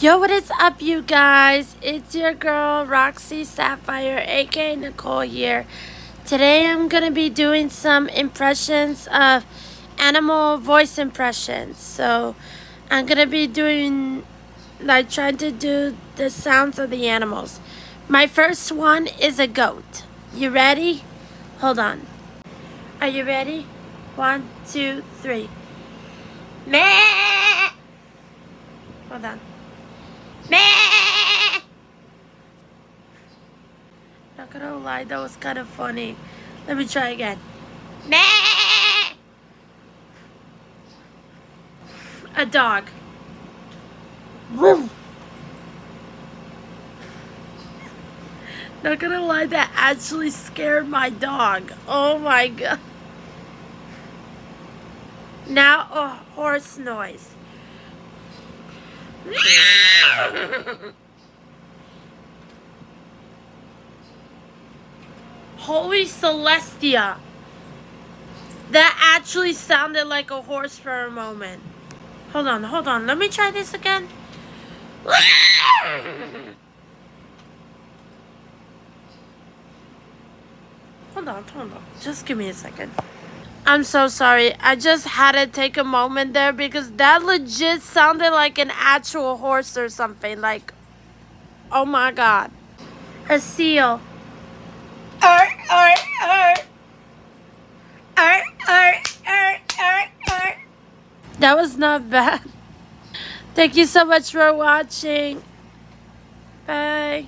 Yo, what is up, you guys? It's your girl, Roxy Sapphire, aka Nicole here. Today I'm gonna be doing some impressions of animal voice impressions. So I'm gonna be doing, trying to do the sounds of the animals. My first one is a goat. You ready? Hold on. Are you ready? 1, 2, 3. Meh! Hold on. Meh! Not gonna lie, that was kind of funny. Let me try again. Meh! A dog. Woo! Not gonna lie, that actually scared my dog. Oh my god. Now a horse noise. Holy Celestia. That actually sounded like a horse for a moment. Hold on. Let me try this again. Hold on. Just give me a second. I'm so sorry. I just had to take a moment there because that legit sounded like an actual horse or something. Like, oh my god. A seal. Arr, arr, arr. Arr, arr, arr, arr, arr. That was not bad. Thank you so much for watching. Bye.